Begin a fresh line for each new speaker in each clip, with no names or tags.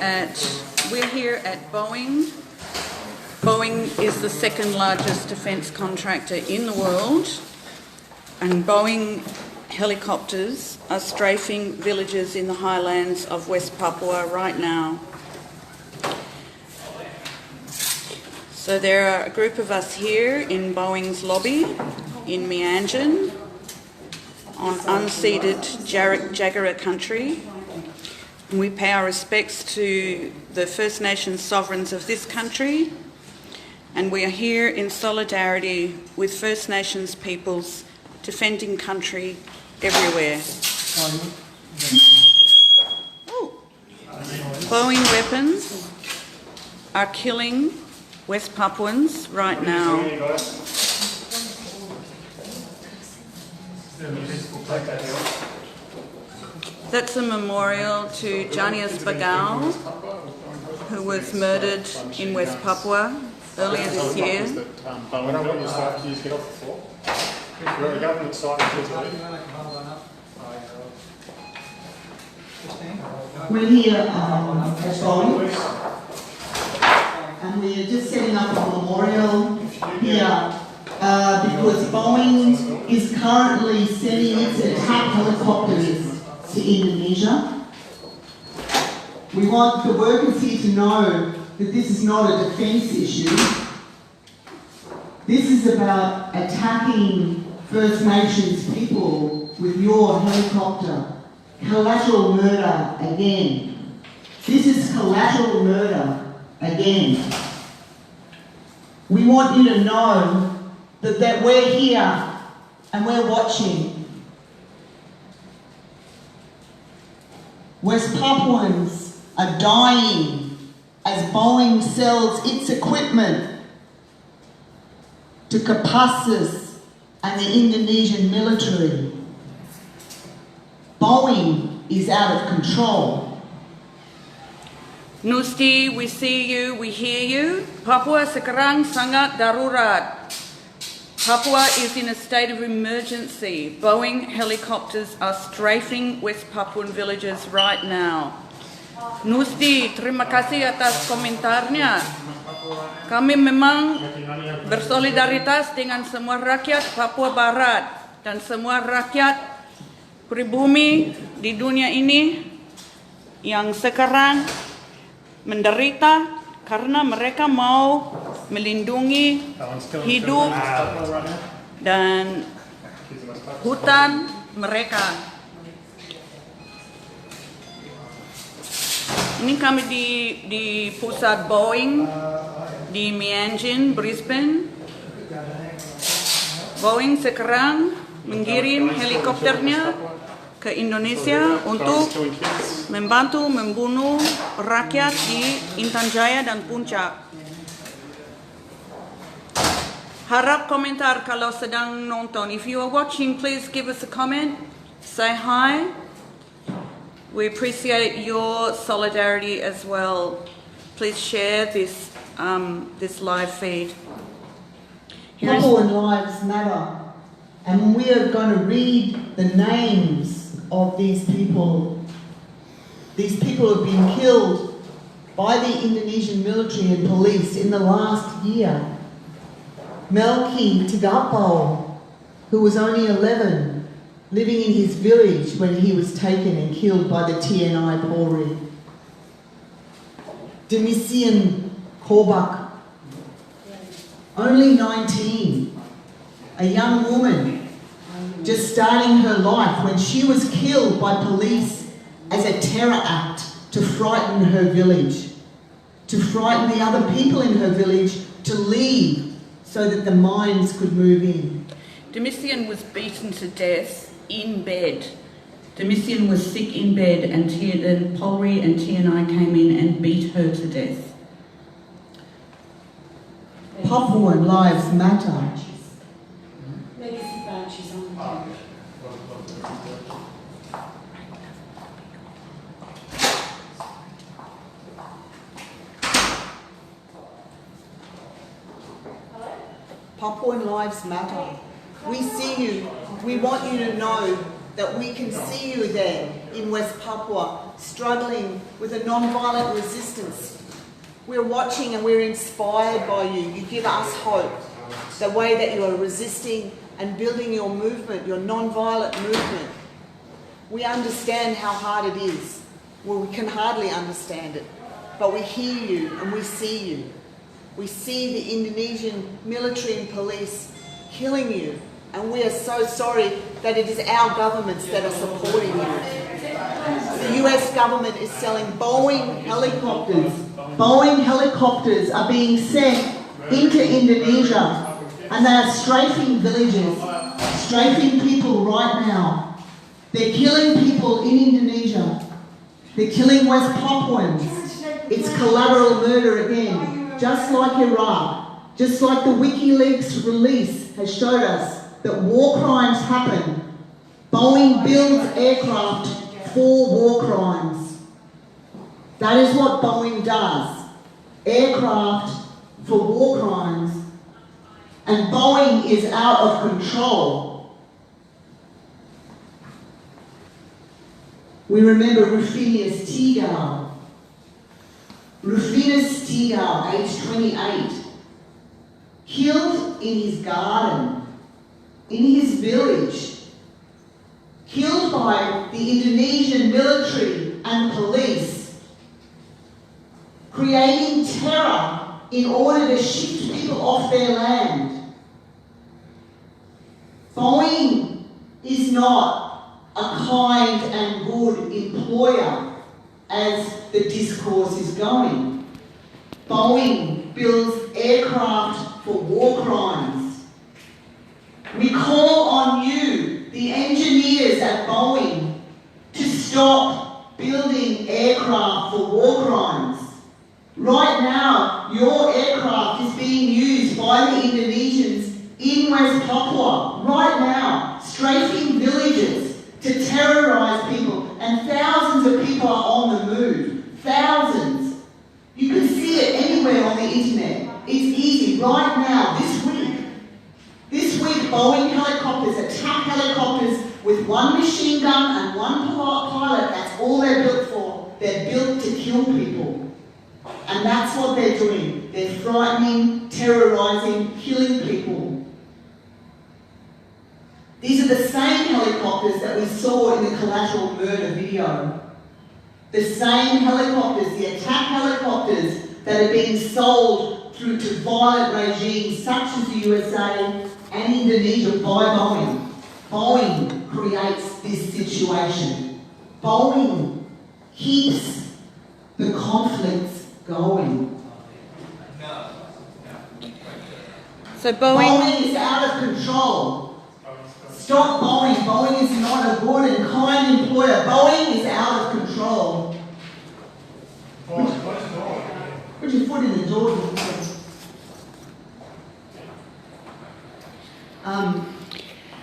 We're here at Boing. Boing is the second largest defence contractor in the world, and Boing helicopters are strafing villages in the highlands of West Papua right now. So there are a group of us here in Boing's lobby in Mengencam on unceded Jagera country. And we pay our respects to the First Nations sovereigns of this country, and we are here in solidarity with First Nations peoples defending country everywhere. Boeing weapons are killing West Papuans right now. That's a memorial to Janius Bagao, who was murdered in West Papua earlier this year.
We're here at Boing, and we're just setting up a memorial here because Boeing is currently sending its attack helicopters to Indonesia. We want the workers here to know that this is not a defence issue. This is about attacking First Nations people with your helicopter. Collateral murder again. This is collateral murder again. We want you to know that we're here and we're watching. West Papuans are dying as Boeing sells its equipment to Kopassus and the Indonesian military. Boeing is out of control.
Nusti, we see you, we hear you. Papua sekarang sangat darurat. Papua is in a state of emergency. Boeing helicopters are strafing West Papuan villages right now. Nusti, terima kasih atas komentarnya. Kami memang bersolidaritas dengan semua rakyat Papua Barat dan semua rakyat pribumi di dunia ini yang sekarang menderita karena mereka mau melindungi hidup dan hutan mereka. Ini kami di pusat Boeing di Mengencam, Brisbane. Boeing sekarang mengirim helikopternya ke Indonesia untuk membantu membunuh rakyat di Intan Jaya dan Puncak. Harap komentar kalau sedang nonton. If you are watching, please give us a comment. Say hi. We appreciate your solidarity as well. Please share this live feed.
Papuan lives matter, and we are going to read the names of these people. These people have been killed by the Indonesian military and police in the last year. Melki Tigapo, who was only 11, living in his village when he was taken and killed by the TNI Polri. Demisian Korbak, only 19, a young woman just starting her life when she was killed by police as a terror act to frighten her village, to frighten the other people in her village to leave so that the mines could move in.
Demisian was beaten to death in bed. Demisian was sick in bed, and then Polri and TNI came in and beat her to death.
Papuan lives matter. Papuan lives matter. We see you. We want you to know that we can see you there in West Papua. struggling with a non-violent resistance. We're watching and we're inspired by you. You give us hope. The way that you are resisting and building your movement, your non-violent movement. We understand how hard it is. Well, we can hardly understand it, but we hear you and we see you. We see the Indonesian military and police killing you, and we are so sorry that it is our governments that are supporting you. The US government is selling Boing helicopters. Boing helicopters are being sent into Indonesia, and they are strafing villages, strafing people right now. They're killing people in Indonesia. They're killing West Papuans. It's collateral murder again, just like Iraq, just like the WikiLeaks release has showed us that war crimes happen. Boeing builds aircraft for war crimes. That is what Boeing does. Aircraft for war crimes. And Boeing is out of control. We remember Rufinus Teagar. Rufinus Teagar, age 28, killed in his garden, in his village, killed by the Indonesian military and police, creating terror in order to shift people off their land. Boeing is not a kind and good employer as the discourse is going. Boeing builds aircraft for war crimes. We call on you, the engineers at Boeing, to stop building aircraft for war crimes. Right now, your aircraft is being used by the Indonesians in West Papua, right now, strafing villages to terrorise people, and thousands of people are on the move. Thousands. You can see it anywhere on the internet. It's easy. Right now, this week, Boeing helicopters, attack helicopters with one machine gun and one pilot. That's all they're built for. They're built to kill people. And that's what they're doing. They're frightening, terrorising, killing people. These are the same helicopters that we saw in the collateral murder video. The same helicopters, the attack helicopters that are being sold through to violent regimes such as the USA and Indonesia by Boeing. Boeing creates this situation. Boeing keeps the conflicts going.
So
Boeing is out of control. Stop Boeing. Boeing is not a good and kind employer. Boeing is out of control. Put your foot in the door.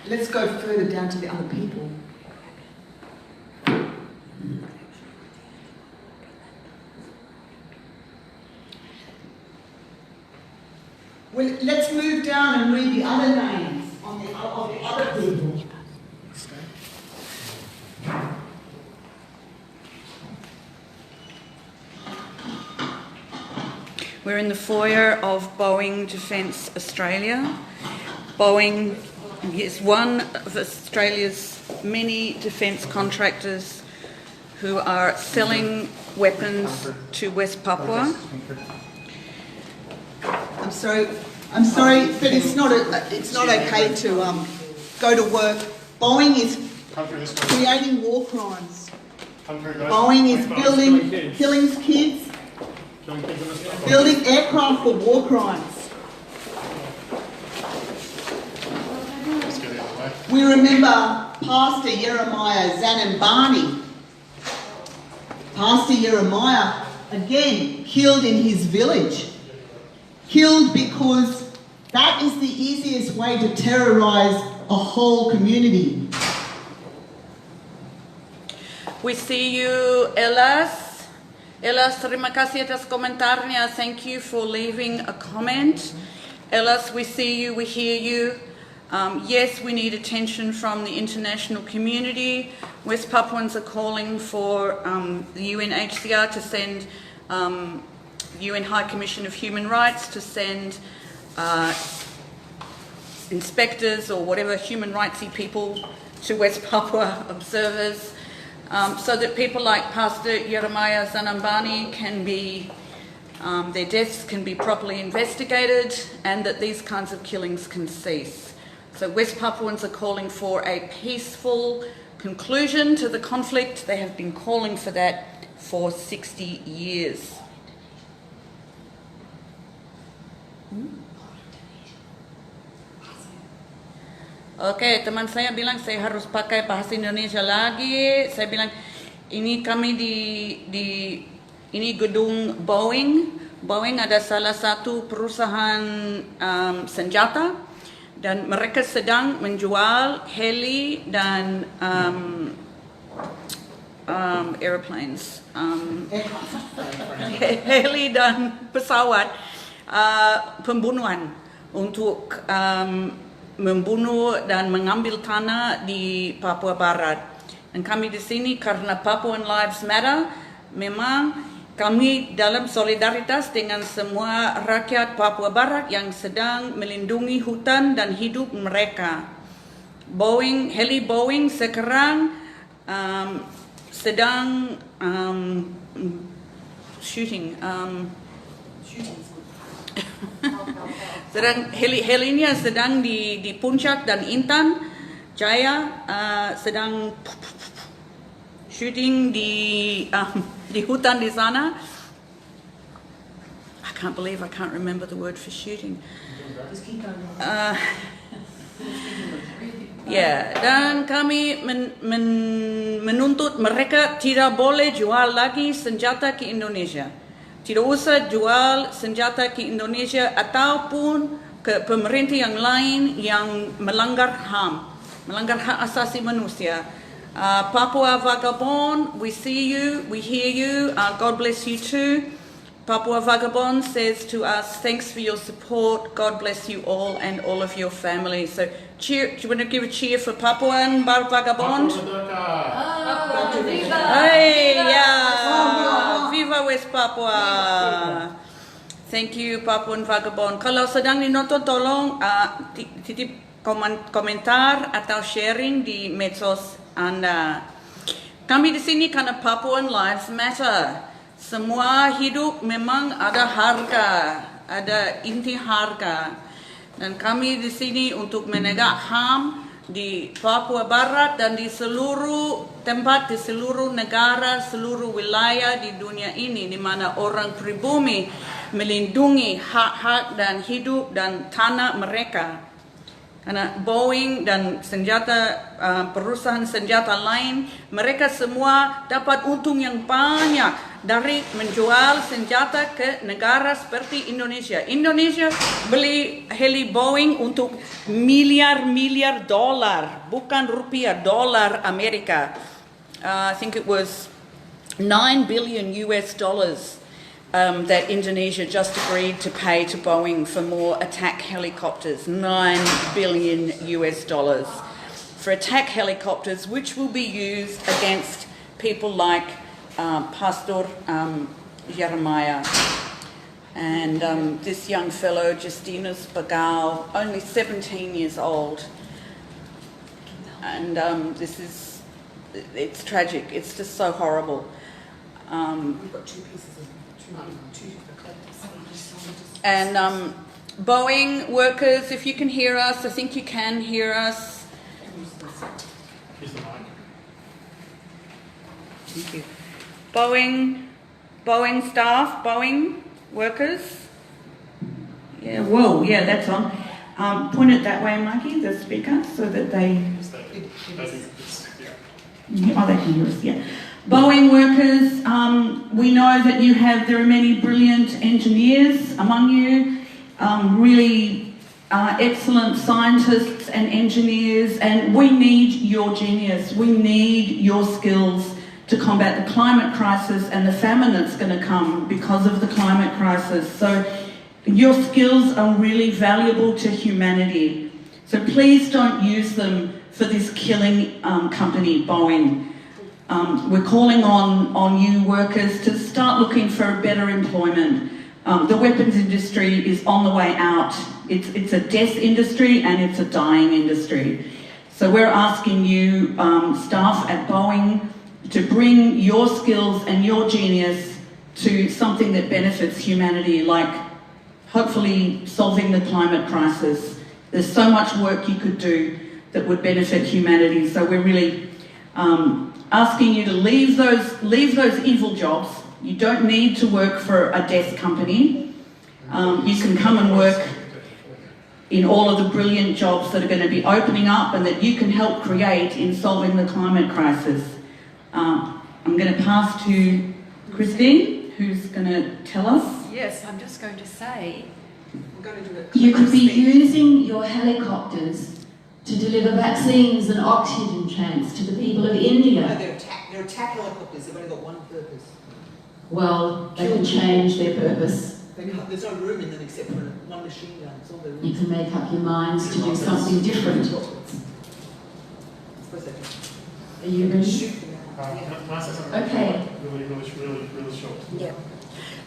Let's go further down to the other people. Well, let's move down and read the other names of the other people.
We're in the foyer of Boeing Defence Australia. Boeing is one of Australia's many defence contractors who are selling weapons to West Papua.
I'm sorry, but it's not okay to go to work. Boeing is creating war crimes. Boeing is killing kids, building aircraft for war crimes. We remember Pastor Jeremiah Zanambani. Pastor Jeremiah, again, killed in his village. Killed because that is the easiest way to terrorise a whole community.
We see you, Elas. Elas, terima kasih atas komentarnya. Thank you for leaving a comment. Elas, we see you, we hear you. Yes, we need attention from the international community. West Papuans are calling for the UNHCR to send UN High Commission of Human Rights to send inspectors or whatever human rightsy people to West Papua, observers, so that people like Pastor Jeremiah Zanambani can be, their deaths can be properly investigated and that these kinds of killings can cease. So West Papuans are calling for a peaceful conclusion to the conflict. They have been calling for that for 60 years. Oke, teman saya bilang saya harus pakai bahasa Indonesia lagi. Saya bilang ini kami ini gedung Boing. Boing ada salah satu perusahaan senjata dan mereka sedang menjual heli dan airplanes, heli dan pesawat pembunuhan untuk membunuh dan mengambil tanah di Papua Barat. Dan kami di sini karena Papuan Lives Matter, memang kami dalam solidaritas dengan semua rakyat Papua Barat yang sedang melindungi hutan dan hidup mereka. Heli Boing sekarang sedang shooting. Sedang helinya sedang di puncak dan Intan Jaya sedang shooting di hutan di sana. I can't believe I can't remember the word for shooting. Dan kami menuntut mereka tidak boleh jual lagi senjata ke Indonesia. Tidak usah jual senjata ke Indonesia ataupun ke pemerintah yang lain yang melanggar HAM, melanggar hak asasi manusia. Papua Vagabond, we see you, we hear you, God bless you too. Papua Vagabond says to us, thanks for your support, God bless you all and all of your family. So cheer, do you want to give a cheer for Papuan Vagabond? Hey, yeah, Viva West Papua. Thank you Papuan Vagabond. Kalau sedang dinonton tolong titip komentar atau sharing di medsos Anda. Kami di sini karena Papuan Lives Matter. Semua hidup memang ada harga, ada inti harga. Dan kami di sini untuk menegak HAM di Papua Barat dan di seluruh tempat, di seluruh negara, seluruh wilayah di dunia ini di mana orang pribumi melindungi hak-hak dan hidup dan tanah mereka. Karena Boeing dan perusahaan senjata lain, mereka semua dapat untung yang banyak dari menjual senjata ke negara seperti Indonesia. Indonesia beli heli Boeing untuk miliar-miliar dolar, bukan rupiah, dolar Amerika. I think it was 9 billion US dollars. That Indonesia just agreed to pay to Boeing for more attack helicopters, 9 billion US dollars for attack helicopters, which will be used against people like Pastor Jeremiah and this young fellow, Justinus Bagal, only 17 years old. And it's tragic, it's just so horrible.
We've got two pieces of
And Boeing workers, if you can hear us, I think you can hear us. Thank you. Boeing staff, Boeing workers. Yeah, whoa, yeah, that's on. Point it that way, Mikey, the speaker, so that they... Oh, they can hear us, yeah. Boeing workers, we know that there are many brilliant engineers among you, really excellent scientists and engineers, and we need your genius, we need your skills to combat the climate crisis and the famine that's going to come because of the climate crisis. So your skills are really valuable to humanity. So please don't use them for this killing company, Boing. We're calling on you workers to start looking for better employment. The weapons industry is on the way out. It's a death industry and it's a dying industry. So we're asking you, staff at Boing, to bring your skills and your genius to something that benefits humanity, like hopefully solving the climate crisis. There's so much work you could do that would benefit humanity. So we're really asking you to leave those evil jobs. You don't need to work for a death company. You can come and work in all of the brilliant jobs that are going to be opening up and that you can help create in solving the climate crisis. I'm going to pass to Christine, who's going to tell us.
Yes, I'm just going to say,
You
could be using your helicopters to deliver vaccines and oxygen tanks to the people of
No,
India.
they're attack helicopters. They've only got one purpose.
Well, they can change their purpose.
There's no room in them except for one machine gun. That's all there is.
You can make up your minds to do something different. Are you ready?
Can I say something?
Okay.
Really short.
Yeah.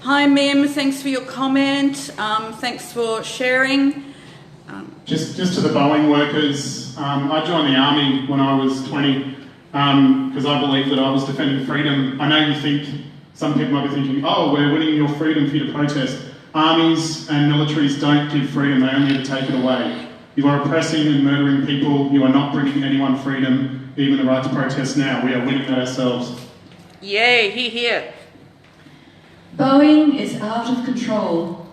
Hi, Mim. Thanks for your comment. Thanks for sharing.
Just to the Boeing workers, I joined the army when I was 20 because I believed that I was defending freedom. I know you think, some people might be thinking, oh, we're winning your freedom for you to protest. Armies and militaries don't give freedom, they only take it away. You are oppressing and murdering people, you are not bringing anyone freedom, even the right to protest now. We are winning that ourselves.
Yay, here.
Boeing is out of control.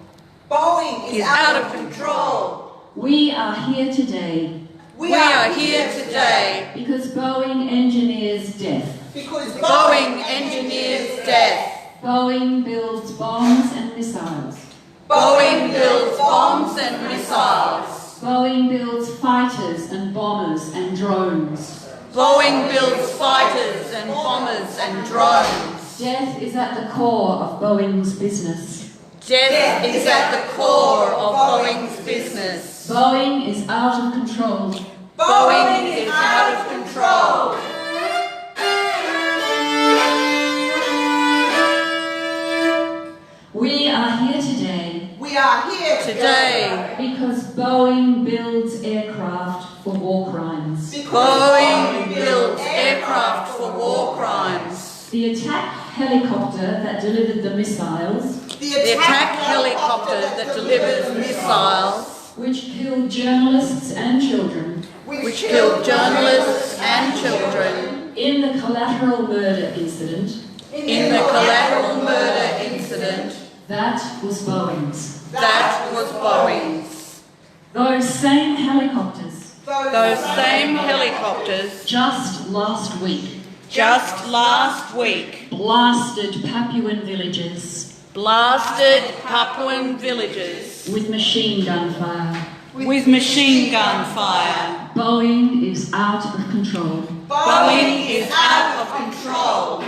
Boeing
Is out of control.
We are here today
We are here today
because Boeing engineers death.
because
Boeing engineers death.
Boeing builds bombs and missiles.
Boeing builds bombs and missiles.
Boeing builds fighters and bombers and drones.
Boeing builds fighters and bombers and drones.
Death is at the core of Boeing's business.
Death is at the core of Boeing's business.
Boeing is out of control.
Boeing is out of control.
We are here today
we are here
Today,
because Boeing builds aircraft for war crimes.
Boeing builds aircraft for war crimes.
The attack helicopter that delivered the missiles,
The attack helicopter that delivers missiles,
which killed journalists and children,
which killed journalists and children,
in the collateral murder incident,
in the collateral murder incident,
that was Boeing's.
that was Boeing's.
Those same helicopters,
Those same helicopters
just last week,
just last week
blasted Papuan villages
blasted Papuan villages
with machine gun fire.
with machine gun fire.
Boeing is out of control.
Boeing is out of control.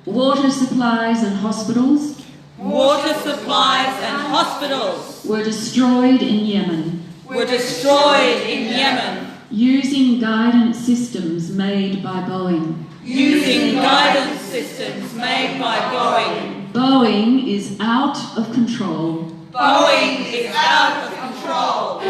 Water supplies and hospitals
Water supplies and hospitals
were destroyed in Yemen
were destroyed in Yemen
using guidance systems made by Boeing.
using guidance systems made by Boeing.
Boeing is out of control.
Boeing is out of control.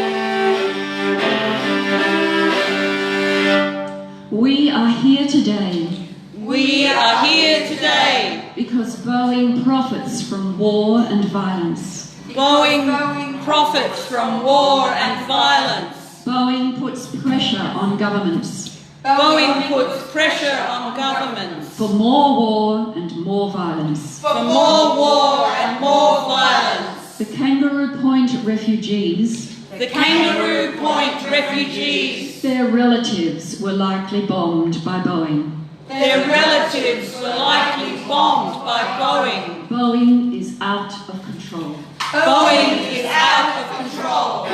We are here today
We are here today.
because Boeing profits from war and violence.
Boeing profits from war and violence.
Boeing puts pressure on governments
Boeing puts pressure on governments
for more war and more violence.
for more war and more violence.
The Kangaroo Point refugees,
The Kangaroo Point refugees,
their relatives were likely bombed by Boeing.
their relatives were likely bombed by Boeing.
Boeing is out of control.
Boeing is out of control.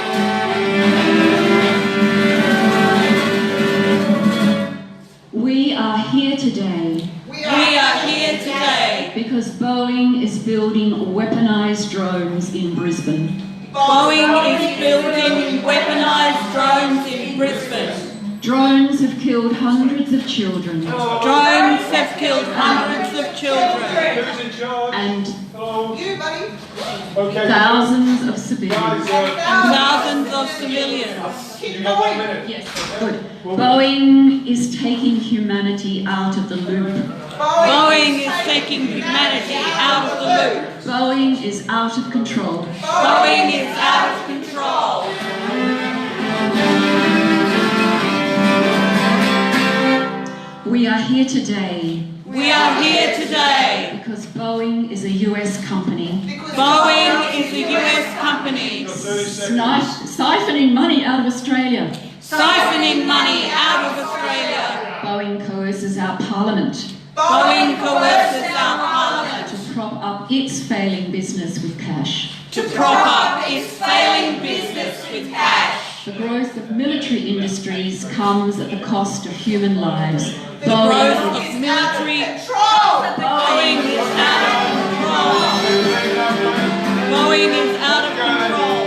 We are here today
We are here today
because Boeing is building weaponized drones in Brisbane.
Boeing is building weaponised drones in Brisbane.
Drones have killed hundreds of children
Drones have killed hundreds of children
Who's in charge?
and
Hello?
You, buddy.
Okay.
thousands of civilians.
and thousands of civilians.
You got 1 minute.
Yes, good. Boeing is taking humanity out of the loop.
Boeing is taking humanity out of the loop.
Boeing is out of control.
Boeing is out of control.
We are here today
We are here today
because Boeing is a US company
Boeing is a US company
siphoning money out of Australia.
siphoning money out of Australia.
Boeing coerces our parliament
Boeing coerces our parliament
to prop up its failing business with cash.
to prop up its failing business with cash.
The growth of military industries comes at the cost of human lives.
The growth of military Boeing is out of control. Boeing is out of control.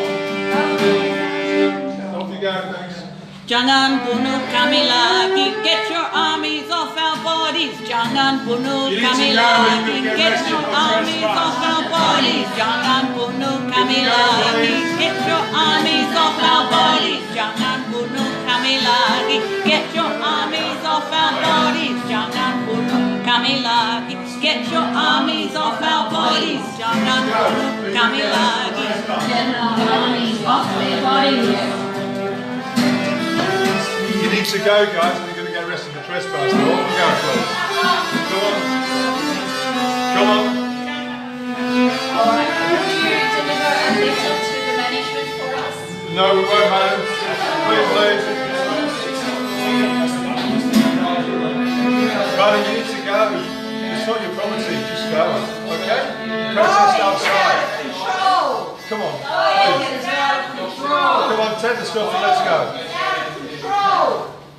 Off you go, thanks.
Jangan bunuh kami lagi, get your armies off our bodies. Jangan bunuh kami lagi, get your armies off our bodies. Jangan bunuh kami lagi, get your armies off our bodies. Jangan bunuh kami lagi, get your armies off our bodies. Jangan bunuh kami lagi, get your armies off our bodies. Jangan bunuh kami lagi.
Get our armies off their bodies.
You need to go, guys, and you're going to get arrested for trespassing. Off you go, please. Come on. Come on.
Alright, would you deliver a letter to the management for us?
No, we won't, madam. Please leave. Buddy, you need to go. It's not your property. Just go. Okay? Protest outside. Come on. Please. Come on, take the stuff and let's go.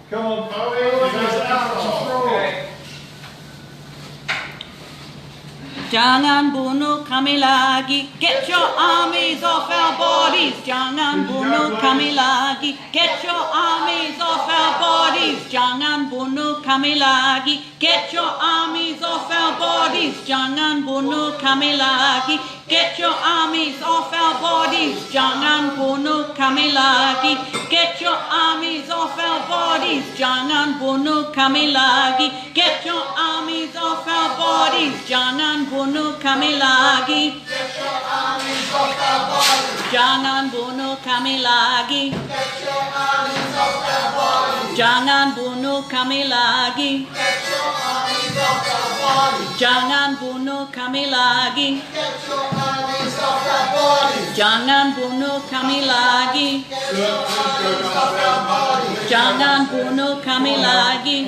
Come on,
Jangan bunuh kami lagi, get your armies off our bodies. Jangan bunuh kami lagi, get your armies off our bodies. Jangan bunuh kami lagi, get your armies off our bodies. Jangan bunuh kami lagi, get your armies off our bodies. Jangan bunuh kami lagi, get your armies off our bodies. Jangan bunuh kami lagi, get your armies off our bodies. Jangan bunuh kami lagi. Jangan bunuh kami lagi. Jangan bunuh kami lagi. Jangan bunuh kami lagi. Jangan bunuh kami lagi. Jangan bunuh kami lagi.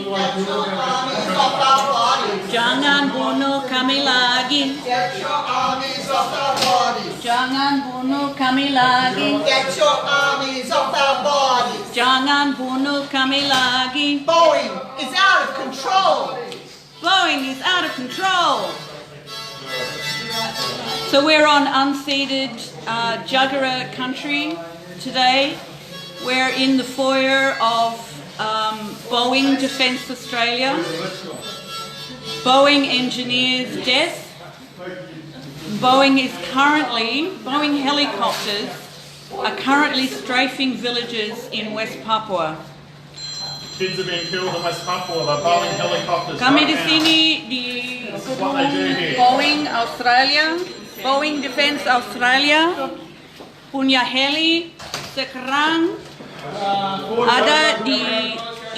Jangan bunuh kami lagi.
Get your armies off our bodies.
Jangan bunuh kami lagi.
Get your armies off our bodies.
Jangan bunuh kami lagi.
Boeing is out of control.
Boeing is out of control. So we're on unceded Jagera country today. We're in the foyer of Boeing Defence Australia. Boeing engineers' death. Boeing helicopters are currently strafing villages in West Papua.
Kids are being killed in West Papua by Boeing helicopters.
Kami
right
di
now.
sini di
What they do here.
Boeing Australia, Boeing Defence Australia punya heli sekarang ada di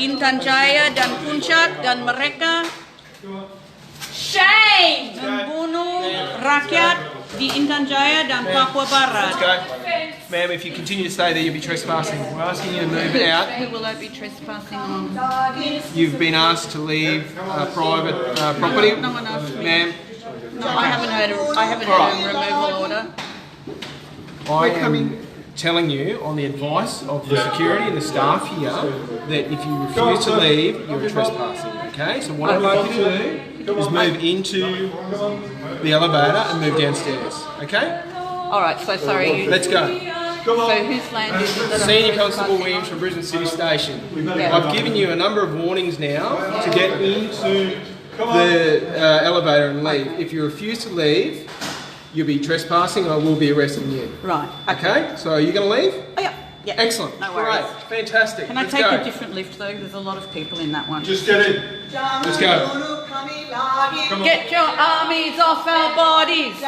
Intan Jaya dan Puncak dan mereka membunuh rakyat di Intan Jaya dan Papua Barat.
Ma'am, if you continue to stay there, you'll be trespassing. We're asking you to move out.
Who will I be trespassing on?
You've been asked to leave private property.
No one asked me.
Ma'am,
No, I haven't heard a removal order.
I am telling you on the advice of the security and the staff here that if you refuse to leave, you're trespassing, okay? So what I'd like you to do is move into the elevator and move downstairs, okay?
All right, so sorry.
Let's go.
So whose land is it? that I'm
Senior
trespassing?
Constable Williams from Brisbane City Station.
Yeah.
I've given you a number of warnings now to get into the elevator and leave. If you refuse to leave, you'll be trespassing and I will be arresting you.
Right.
Okay, so are you going to leave?
Oh, yeah. Yeah.
Excellent.
No worries.
Great. Fantastic.
Can I
Let's
take
go.
a different lift though? There's a lot of people in that one.
Just get in.
Let's go.
Get your armies off our bodies.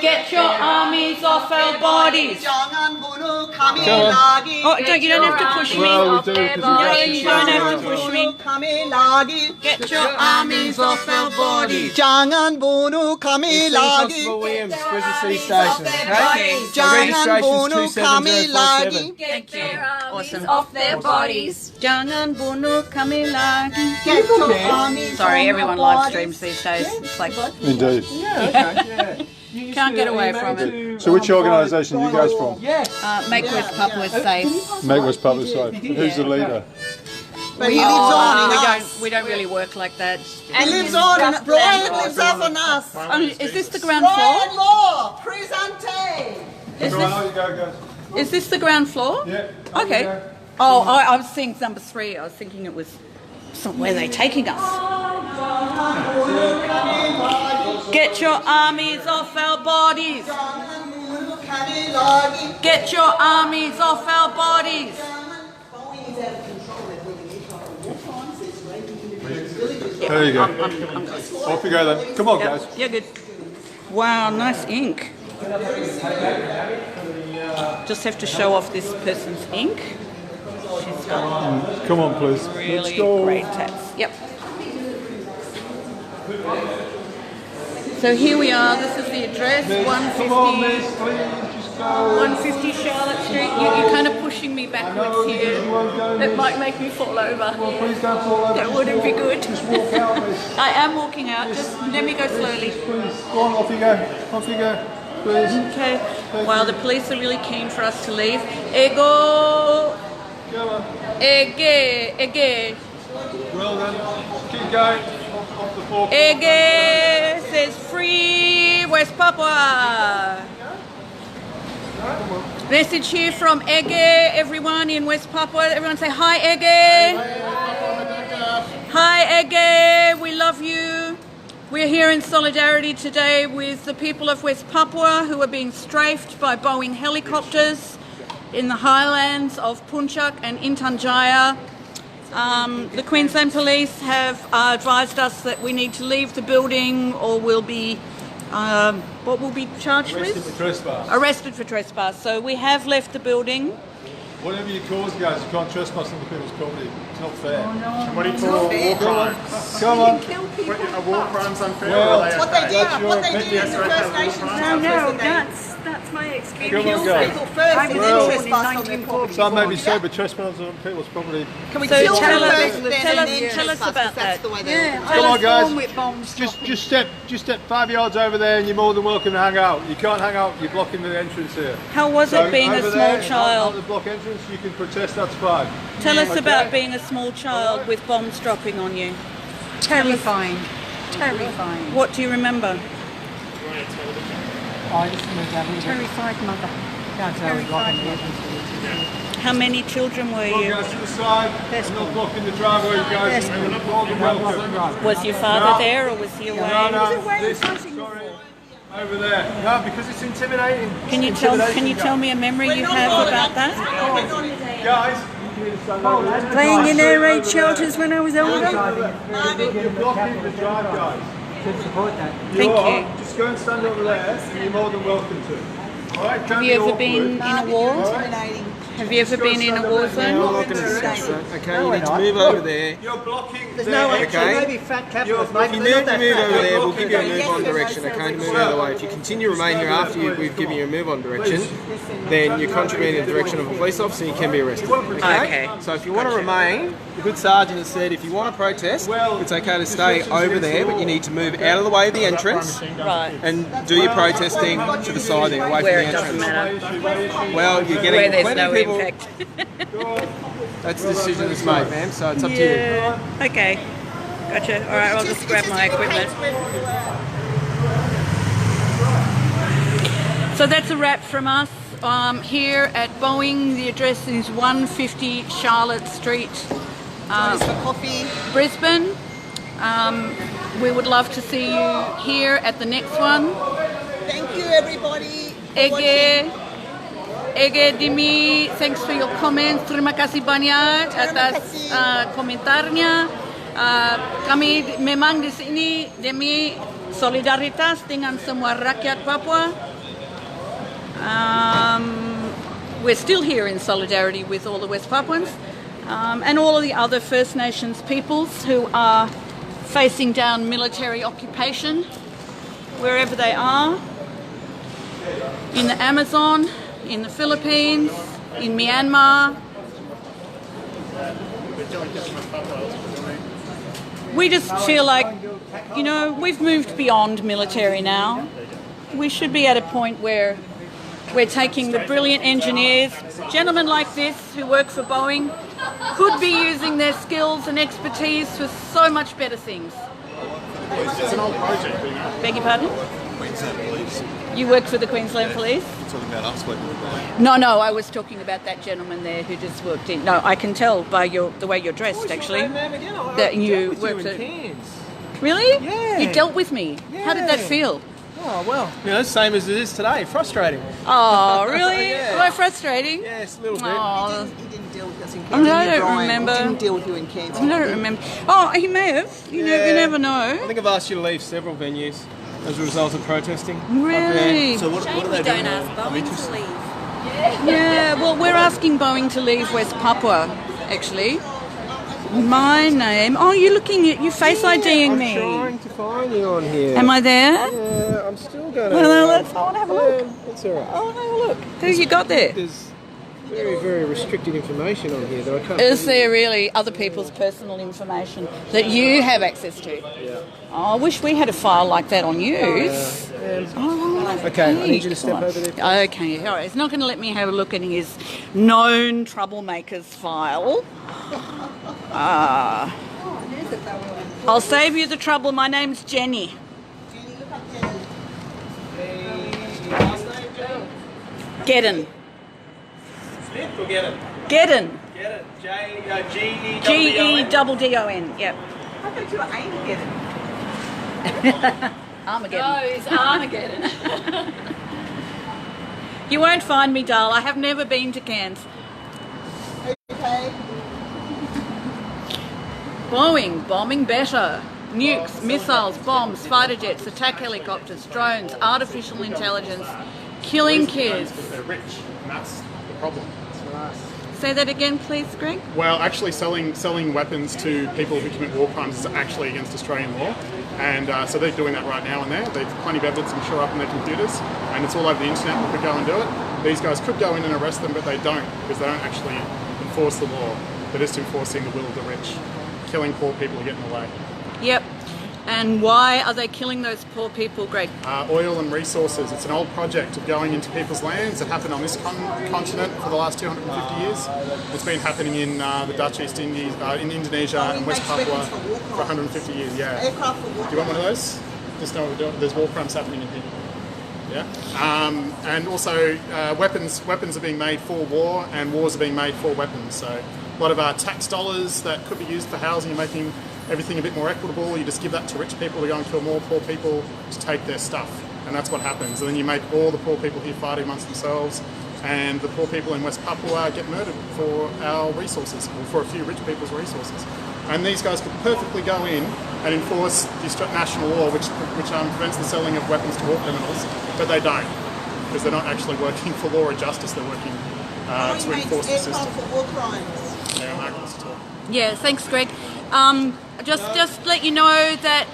Get your armies off our bodies. Oh, you don't have to push me.
Well, we do
No, you don't have to push me. Get your armies off our bodies.
Jangan bunuh kami
Senior Constable Williams, Brisbane City Station. Okay. So registration's 27047.
Thank you. Awesome.
Off their bodies.
Jangan bunuh kami lagi.
Get your armies
Sorry,
on
everyone
the
live
bodies.
streams these days. It's like
Indeed.
can't get away from it.
So which organisation are you guys from?
Make West Papua safe.
Make West Papua safe. Who's the leader?
But he lives on in us.
We don't really work like that.
He lives on in us. Brian lives up on us.
Oh, is this the ground
Brian
floor?
Law, presente.
Is this the ground floor?
Yeah.
Okay. Oh, I was seeing number 3. I was thinking it was somewhere they're taking us. Get your armies off our bodies. Get your armies off our bodies.
There you go.
I'm good.
Off you go then. Come on, guys.
You're good. Wow, nice ink. Just have to show off this person's ink. She's got
Come on, please. Let's
really
go.
great tats. Yep. So here we are. This is the address. 150 Charlotte Street. You're kind of pushing me backwards here. That might make me fall over.
Please don't fall over.
That wouldn't be good.
Just walk out, miss.
I am walking out. Just let me go slowly.
Please. Go on, off you go. Off you go. Please.
Okay. Wow, the police are really keen for us to leave. Ego.
Come on.
Ege.
Well done. Keep going. Off the floor.
Ege says free West Papua. Message here from Ege, everyone in West Papua. Everyone say hi, Ege. Hi, Ege. We love you. We're here in solidarity today with the people of West Papua who are being strafed by Boing helicopters in the highlands of Puncak and Intan Jaya. The Queensland Police have advised us that we need to leave the building or we'll be what will be charged
Arrested
with?
for trespass.
Arrested for trespass. So we have left the building.
Whatever you cause, guys, you can't trespass on the people's property. It's not fair.
What do you call war crimes?
Come on.
Are war crimes unfair?
Well,
or are they
What they
okay?
did, what they did in the First Nations countries.
That's my experience.
Come on,
Kill
guys.
people first and
Well,
then trespass on their property.
Some may be so, but trespass on people's property.
Can we
So
kill
tell
them
us-
first then
tell
and
us-
then
tell us
trespass?
about
That's
that.
the way they look.
Come on, guys.
With bombs
Just step 5 yards over there, and you're more than welcome to hang out. You can't hang out. You're blocking the entrance here.
How was
So
it being a
over
small
there,
child?
Out the block entrance, you can protest. That's fine.
Tell us
Okay.
about being a small child with bombs dropping on you.
terrifying. Terrifying.
What do you remember?
Terrified mother.
How many children were
Come on,
you?
guys, to the side. I'm not blocking the driveway, you guys. You're more than welcome.
Was your father there or was he away?
No, this, sorry, over there. No, because it's intimidating.
Can you tell me a memory you have about that?
Guys,
Playing in air raid shelters when I was older.
you're blocking the drive, guys.
Thank you.
Just go and stand over there, and you're more than welcome to. All right,
Have you ever been in a war? Have you ever been in a war zone?
We're not going to discuss that. Okay, you need to move over there.
You're blocking.
Okay. If you need to move over there, we'll give you a move on direction, okay, to move out of the way. If you continue to remain here after we've given you a move on direction, then you're contributing in the direction of a police officer and you can be arrested.
Okay.
So if you want to remain, the good sergeant has said if you want to protest, it's okay to stay over there, but you need to move out of the way of the entrance
Right.
and do your protesting to the side there, away
Where
from
it
the
doesn't
entrance.
matter.
Well, you're
Where
getting
there's
plenty
no
of people.
impact.
That's the decision that's made, ma'am, so it's up to you.
Yeah. Okay. Gotcha. All right, I'll just grab my equipment. So that's a wrap from us here at Boing. The address is 150 Charlotte Street, Brisbane. We would love to see you here at the next one.
Thank you, everybody.
Ege Dimi, thanks for your comments. Terima kasih banyak atas komentarnya. Kami memang di sini demi solidaritas dengan semua rakyat Papua. We're still here in solidarity with all the West Papuans and all of the other First Nations peoples who are facing down military occupation wherever they are, in the Amazon, in the Philippines, in Myanmar. We just feel like, you know, we've moved beyond military now. We should be at a point where we're taking the brilliant engineers, gentlemen like this who work for Boeing, could be using their skills and expertise for so much better things.
It's an old project.
Beg your pardon?
Queensland Police.
You work for the Queensland Police?
You're talking about us working with Boeing.
No, I was talking about that gentleman there who just worked in. No, I can tell by the way you're dressed, actually, that you worked at. Really?
Yeah.
You dealt with me. How did that feel?
Oh, well, you know, same as it is today. Frustrating.
Oh, really?
Yeah.
Am I frustrating?
Yes, a little bit.
Oh,
He didn't deal with us in
I
Cairns.
don't remember.
He didn't deal with you in Cairns.
I don't remember. Oh, he may have. You never know.
I think I've asked you to leave several venues as a result of protesting.
Really?
So what are they doing? I'm interested.
Yeah, well, we're asking Boeing to leave West Papua, actually. My name. Oh, you're looking at you face IDing me.
I'm trying to find you on here.
Am I there?
Yeah, I'm still going to...
Well, I want to have a look.
That's all right.
I want to have a look. Who you got there?
There's very, very restricted information on here that I can't...
Is there really other people's personal information that you have access to?
Yeah.
Oh, I wish we had a file like that on you.
Okay, I need you to step over there.
Okay, all right. He's not going to let me have a look at his known troublemakers file. I'll save you the trouble. My name's Jenny. Geddon.
Smith or get it?
Geddon.
Get it. G-E-D-D-O-N.
G-E-double-D-O-N. Yep.
I thought you were Armageddon.
Armageddon.
No, it's Armageddon.
You won't find me, Dal. I have never been to Cairns.
Okay.
Boeing, bombing better. Nukes, missiles, bombs, fighter jets, attack helicopters, drones, artificial intelligence, killing kids.
They're rich, and that's the problem.
Say that again, please, Greg.
Well, actually selling weapons to people who commit war crimes is actually against Australian law. And so they're doing that right now and there. There's plenty of evidence, I'm sure, up on their computers. And it's all over the internet. We could go and do it. These guys could go in and arrest them, but they don't, because they don't actually enforce the law. They're just enforcing the will of the rich. Killing poor people, getting away.
Yep. And why are they killing those poor people, Greg?
Oil and resources. It's an old project of going into people's lands. It happened on this continent for the last 250 years. It's been happening in the Dutch East Indies, in Indonesia and West Papua for 150 years. Yeah.
Aircraft for war.
Do you want one of those? Just know what we're doing. There's war crimes happening in here. Yeah. And also weapons are being made for war, and wars are being made for weapons. So a lot of our tax dollars that could be used for housing, you're making everything a bit more equitable. You just give that to rich people to go and kill more poor people to take their stuff. And that's what happens. And then you make all the poor people here fighting amongst themselves, and the poor people in West Papua get murdered for our resources, or for a few rich people's resources. And these guys could perfectly go in and enforce the national law, which prevents the selling of weapons to war criminals, but they don't, because they're not actually working for law or justice. They're working to enforce the system.
For war crimes.
Yeah, Margaret wants to talk.
Yeah, thanks, Greg. Just let you know that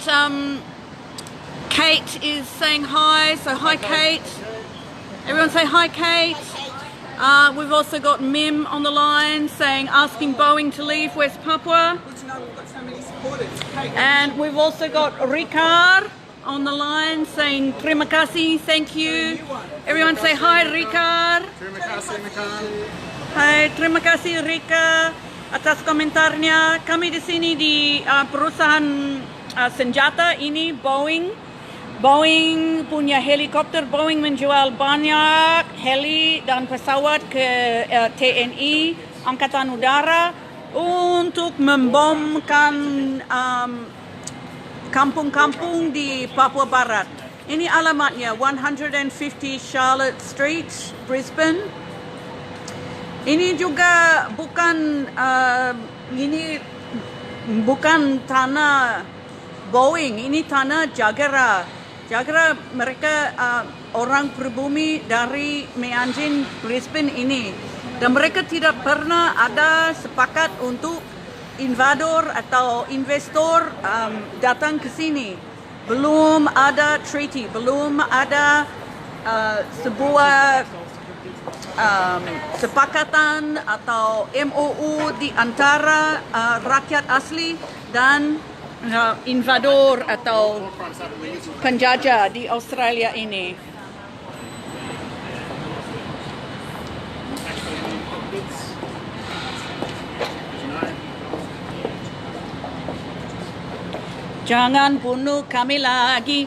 Kate is saying hi. So hi, Kate. Everyone say hi, Kate. We've also got Mim on the line asking Boeing to leave West Papua.
Good to know we've got so many supporters.
And we've also got Ricard on the line saying terima kasih, thank you. Everyone say hi, Ricard.
Terima kasih, Ricard.
Hai, terima kasih Rika atas komentarnya. Kami di sini di perusahaan senjata ini Boeing. Boing punya helikopter, Boing menjual banyak heli dan pesawat ke TNI, Angkatan Udara, untuk membomkan kampung-kampung di Papua Barat. Ini alamatnya 150 Charlotte Street, Brisbane. Ini juga bukan tanah Boing, ini tanah Jagera. Jagera mereka orang pribumi dari Mengencam, Brisbane ini. Dan mereka tidak pernah ada sepakat untuk invador atau investor datang ke sini. Belum ada treaty, belum ada sebuah sepakatan atau MOU di antara rakyat asli dan invador atau penjajah di Australia ini. Jangan bunuh kami lagi.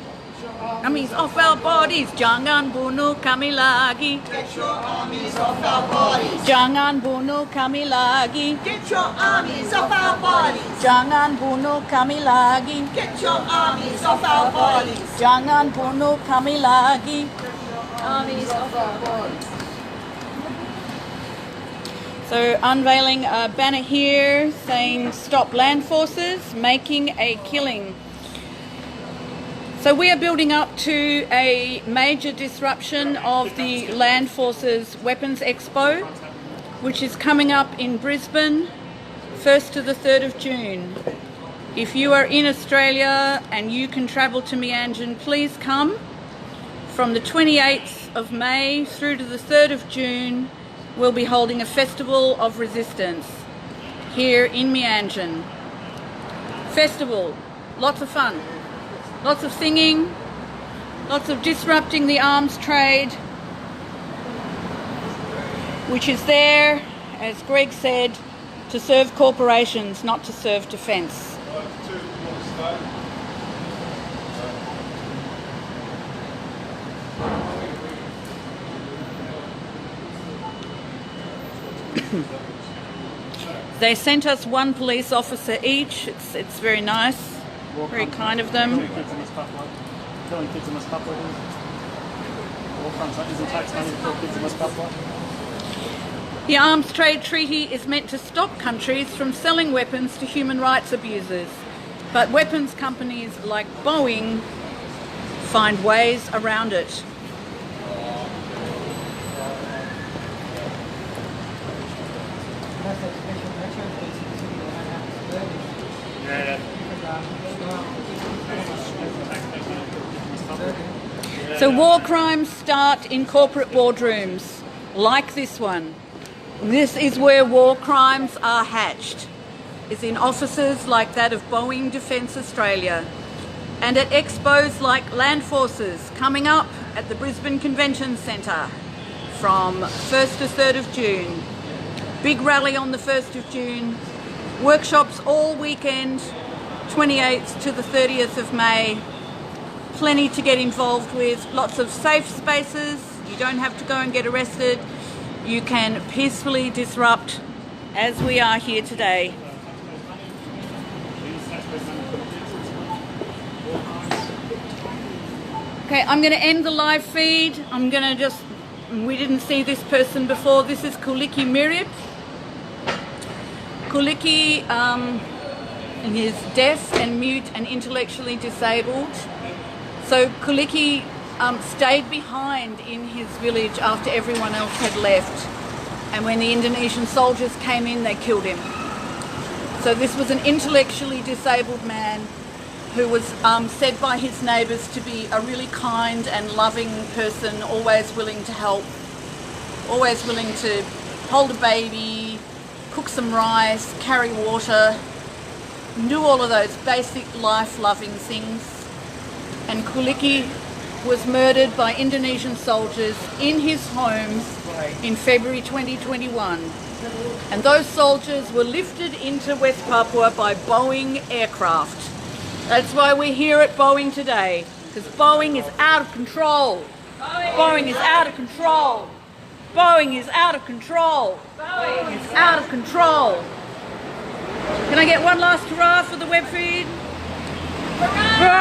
Armies off our bodies. Jangan bunuh kami lagi.
Get your armies off our bodies.
Jangan bunuh kami lagi.
Get your armies off our bodies.
Jangan bunuh kami lagi.
Get your armies off our bodies.
Jangan bunuh kami lagi.
Armies of our bodies.
So unveiling a banner here saying stop land forces making a killing. So we are building up to a major disruption of the Land Forces Weapons Expo, which is coming up in Brisbane, 1st to the 3rd of June. If you are in Australia and you can travel to Mengencam, please come. From the 28th of May through to the 3rd of June, we'll be holding a festival of resistance here in Mengencam. Festival, lots of fun. Lots of singing, lots of disrupting the arms trade, which is there, as Greg said, to serve corporations, not to serve defence. They sent us one police officer each. It's very nice. Very kind of them.
Killing kids in West Papua. War crimes like using tax money to kill kids in West Papua.
The Arms Trade Treaty is meant to stop countries from selling weapons to human rights abusers, but weapons companies like Boing find ways around it. So war crimes start in corporate boardrooms, like this one. This is where war crimes are hatched, is in offices like that of Boeing Defence Australia, and at expos like Land Forces coming up at the Brisbane Convention Centre from 1st to 3rd of June. Big rally on the 1st of June, workshops all weekend, 28th to the 30th of May. Plenty to get involved with, lots of safe spaces. You don't have to go and get arrested. You can peacefully disrupt as we are here today. Okay, I'm going to end the live feed. We didn't see this person before. This is Kuliki Mirib. Kuliki is deaf and mute and intellectually disabled. So Kuliki stayed behind in his village after everyone else had left. And when the Indonesian soldiers came in, they killed him. So this was an intellectually disabled man who was said by his neighbours to be a really kind and loving person, always willing to help, always willing to hold a baby, cook some rice, carry water, do all of those basic life-loving things. And Kuliki was murdered by Indonesian soldiers in his home in February 2021. And those soldiers were lifted into West Papua by Boeing aircraft. That's why we're here at Boeing today,
Because Boing is out of control. Boing is out of control. Boing is out of control. It's out of control. Can I get one last hurrah for the web feed? Hurrah!